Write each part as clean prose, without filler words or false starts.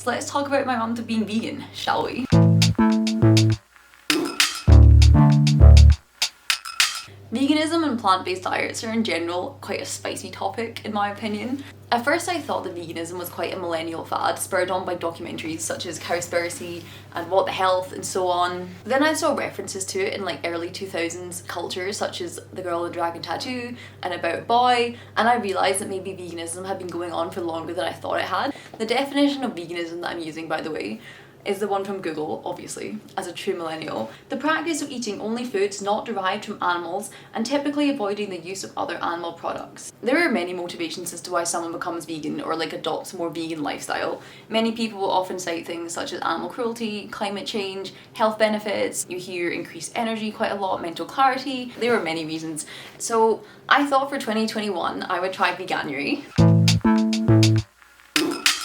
So let's talk about my month of being vegan, shall we? Veganism and plant-based diets are in general quite a spicy topic in my opinion. At first I thought that veganism was quite a millennial fad, spurred on by documentaries such as Cowspiracy and What the Health and so on. Then I saw references to it in like early 2000s culture such as The Girl with the Dragon Tattoo and About a Boy, and I realised that maybe veganism had been going on for longer than I thought it had. The definition of veganism that I'm using, by the way, is the one from Google, obviously, as a true millennial. The practice of eating only foods not derived from animals and typically avoiding the use of other animal products. There are many motivations as to why someone becomes vegan or like adopts a more vegan lifestyle. Many people will often cite things such as animal cruelty, climate change, health benefits. You hear increased energy quite a lot, mental clarity. There are many reasons. So I thought for 2021 I would try Veganuary.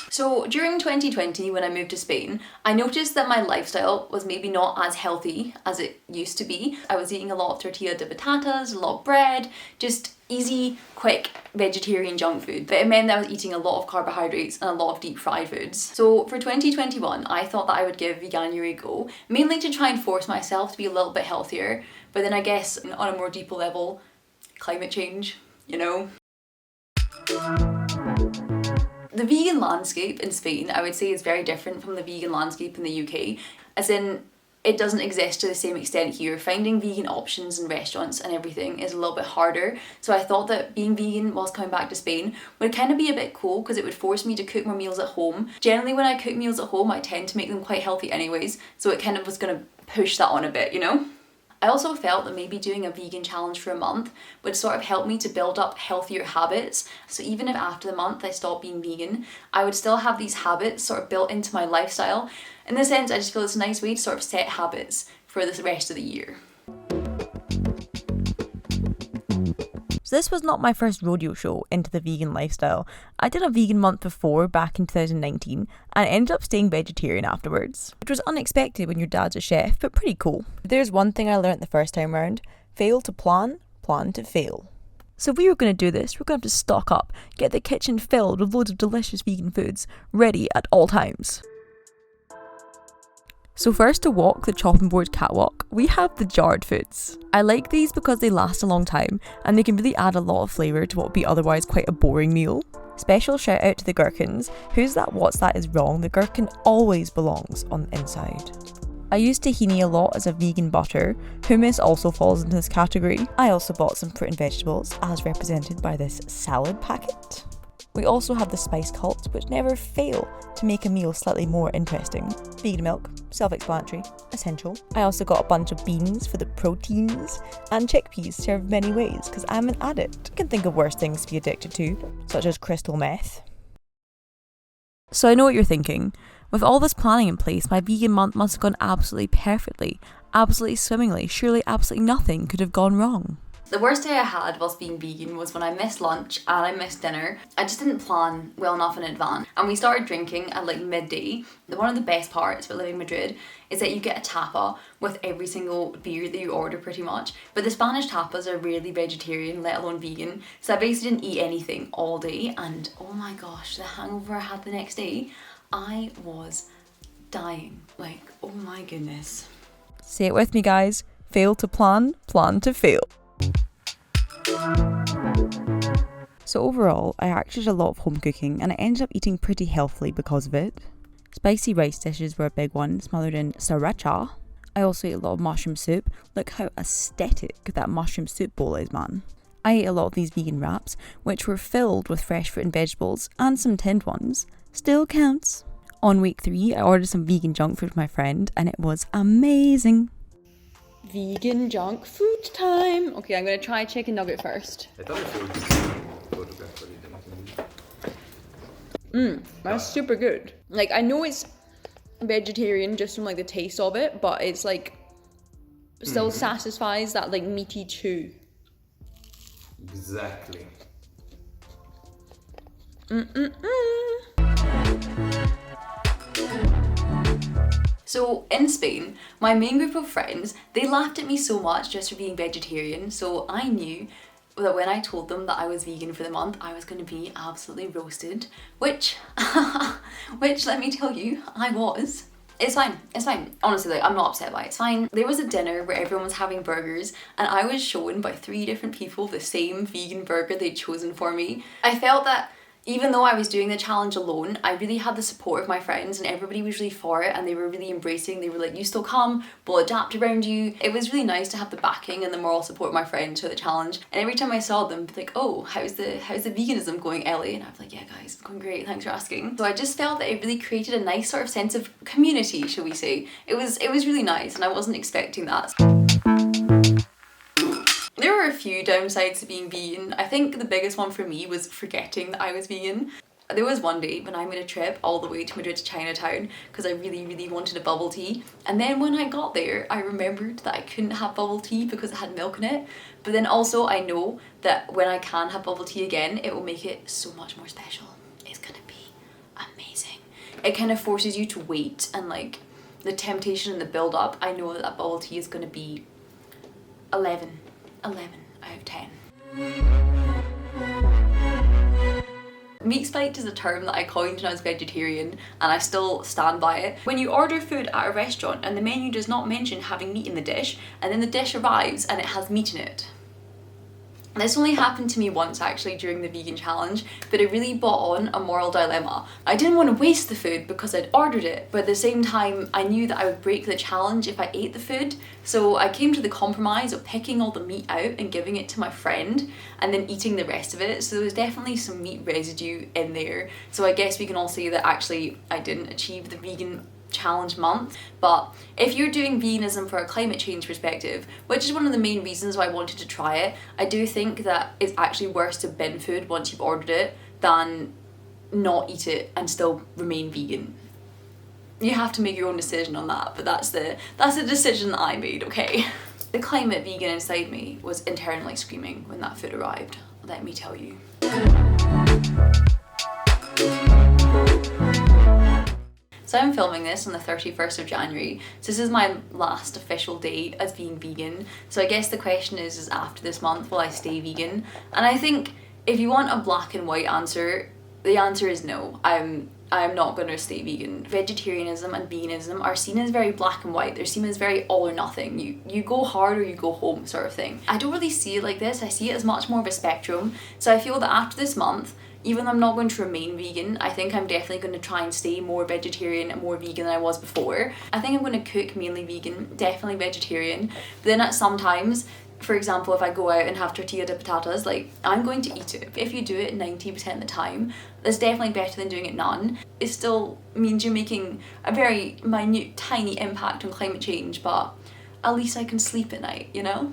So during 2020 when I moved to Spain, I noticed that my lifestyle was maybe not as healthy as it used to be. I was eating a lot of tortilla de patatas, a lot of bread, just easy, quick vegetarian junk food. But it meant that I was eating a lot of carbohydrates and a lot of deep fried foods. So for 2021, I thought that I would give Veganuary a go, mainly to try and force myself to be a little bit healthier. But then I guess on a more deeper level, climate change, you know? The vegan landscape in Spain, I would say, is very different from the vegan landscape in the UK, as in it doesn't exist to the same extent here. Finding vegan options in restaurants and everything is a little bit harder, so I thought that being vegan whilst coming back to Spain would kind of be a bit cool because it would force me to cook more meals at home. Generally when I cook meals at home I tend to make them quite healthy anyways, so it kind of was going to push that on a bit, you know? I also felt that maybe doing a vegan challenge for a month would sort of help me to build up healthier habits. So even if after the month I stopped being vegan, I would still have these habits sort of built into my lifestyle. In this sense, I just feel it's a nice way to sort of set habits for the rest of the year. So this was not my first rodeo show into the vegan lifestyle. I did a vegan month before, back in 2019, and ended up staying vegetarian afterwards, which was unexpected when your dad's a chef, but pretty cool. There's one thing I learnt the first time round: fail to plan, plan to fail. So if we were going to do this, we're going to have to stock up, get the kitchen filled with loads of delicious vegan foods, ready at all times. So first, to walk the chopping board catwalk, we have the jarred foods. I like these because they last a long time and they can really add a lot of flavour to what would be otherwise quite a boring meal. Special shout out to the gherkins. Who's that what's that is wrong? The gherkin always belongs on the inside. I use tahini a lot as a vegan butter. Hummus also falls into this category. I also bought some fruit and vegetables as represented by this salad packet. We also have the spice cults, which never fail to make a meal slightly more interesting. Vegan milk, self-explanatory, essential. I also got a bunch of beans for the proteins, and chickpeas served many ways because I'm an addict. I can think of worse things to be addicted to, such as crystal meth. So I know what you're thinking. With all this planning in place, my vegan month must have gone absolutely perfectly, absolutely swimmingly. Surely absolutely nothing could have gone wrong. The worst day I had whilst being vegan was when I missed lunch and I missed dinner. I just didn't plan well enough in advance. And we started drinking at like midday. One of the best parts about living in Madrid is that you get a tapa with every single beer that you order pretty much. But the Spanish tapas are rarely vegetarian, let alone vegan. So I basically didn't eat anything all day. And oh my gosh, the hangover I had the next day, I was dying. Like, oh my goodness. Say it with me, guys. Fail to plan, plan to fail. So overall, I actually did a lot of home cooking and I ended up eating pretty healthily because of it. Spicy rice dishes were a big one, smothered in sriracha. I also ate a lot of mushroom soup. Look how aesthetic that mushroom soup bowl is, man. I ate a lot of these vegan wraps, which were filled with fresh fruit and vegetables, and some tinned ones. Still counts. On week 3, I ordered some vegan junk food with my friend and it was amazing. Vegan junk food time. Okay, I'm gonna try chicken nugget first. That's super good. Like, I know it's vegetarian just from like the taste of it, but it's like still satisfies that like meaty chew. Exactly. So in Spain, my main group of friends, they laughed at me so much just for being vegetarian, so I knew that when I told them that I was vegan for the month, I was going to be absolutely roasted, which let me tell you, I was. It's fine, it's fine. Honestly, like, I'm not upset by it, it's fine. There was a dinner where everyone was having burgers and I was shown by 3 different people the same vegan burger they'd chosen for me. I felt that even though I was doing the challenge alone, I really had the support of my friends and everybody was really for it and they were really embracing. They were like, you still come, we'll adapt around you. It was really nice to have the backing and the moral support of my friends for the challenge. And every time I saw them, be like, oh, how's the veganism going, Ellie? And I was like, yeah guys, it's going great, thanks for asking. So I just felt that it really created a nice sort of sense of community, shall we say. It was really nice and I wasn't expecting that. There were a few downsides to being vegan. I think the biggest one for me was forgetting that I was vegan. There was one day when I made a trip all the way to Madrid to Chinatown because I really wanted a bubble tea, and then when I got there I remembered that I couldn't have bubble tea because it had milk in it. But then also I know that when I can have bubble tea again, it will make it so much more special. It's gonna be amazing. It kind of forces you to wait, and like the temptation and the build up, I know that that bubble tea is gonna be 11 out of 10. Meat spiked is a term that I coined when I was vegetarian and I still stand by it. When you order food at a restaurant and the menu does not mention having meat in the dish, and then the dish arrives and it has meat in it. This only happened to me once actually during the vegan challenge, but it really brought on a moral dilemma. I didn't want to waste the food because I'd ordered it, but at the same time I knew that I would break the challenge if I ate the food, so I came to the compromise of picking all the meat out and giving it to my friend and then eating the rest of it. So there was definitely some meat residue in there, so I guess we can all say that actually I didn't achieve the vegan challenge month. But if you're doing veganism for a climate change perspective, which is one of the main reasons why I wanted to try it, I do think that it's actually worse to bin food once you've ordered it than not eat it and still remain vegan. You have to make your own decision on that, but that's the decision that I made, okay? The climate vegan inside me was internally screaming when that food arrived, let me tell you. So I'm filming this on the 31st of January, so this is my last official date as being vegan. So I guess the question is after this month, will I stay vegan? And I think if you want a black and white answer, the answer is no. I'm not going to stay vegan. Vegetarianism and veganism are seen as very black and white. They're seen as very all or nothing. You go hard or you go home sort of thing. I don't really see it like this. I see it as much more of a spectrum. So I feel that after this month, even though I'm not going to remain vegan, I think I'm definitely going to try and stay more vegetarian and more vegan than I was before. I think I'm going to cook mainly vegan, definitely vegetarian. But then at some times, for example, if I go out and have tortilla de patatas, like, I'm going to eat it. If you do it 90% of the time, that's definitely better than doing it none. It still means you're making a very minute, tiny impact on climate change, but at least I can sleep at night, you know?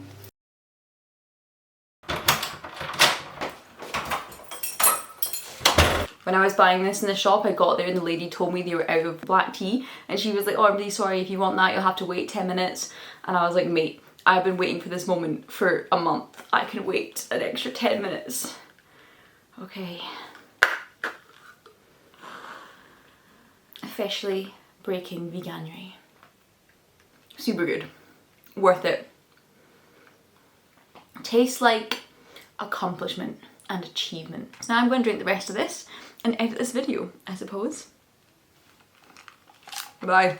When I was buying this in the shop, I got there and the lady told me they were out of black tea, and she was like, oh, I'm really sorry, if you want that, you'll have to wait 10 minutes. And I was like, mate, I've been waiting for this moment for a month. I can wait an extra 10 minutes. Okay. Officially breaking veganuary. Super good. Worth it. Tastes like accomplishment and achievement. So now I'm going to drink the rest of this and edit this video, I suppose. Bye.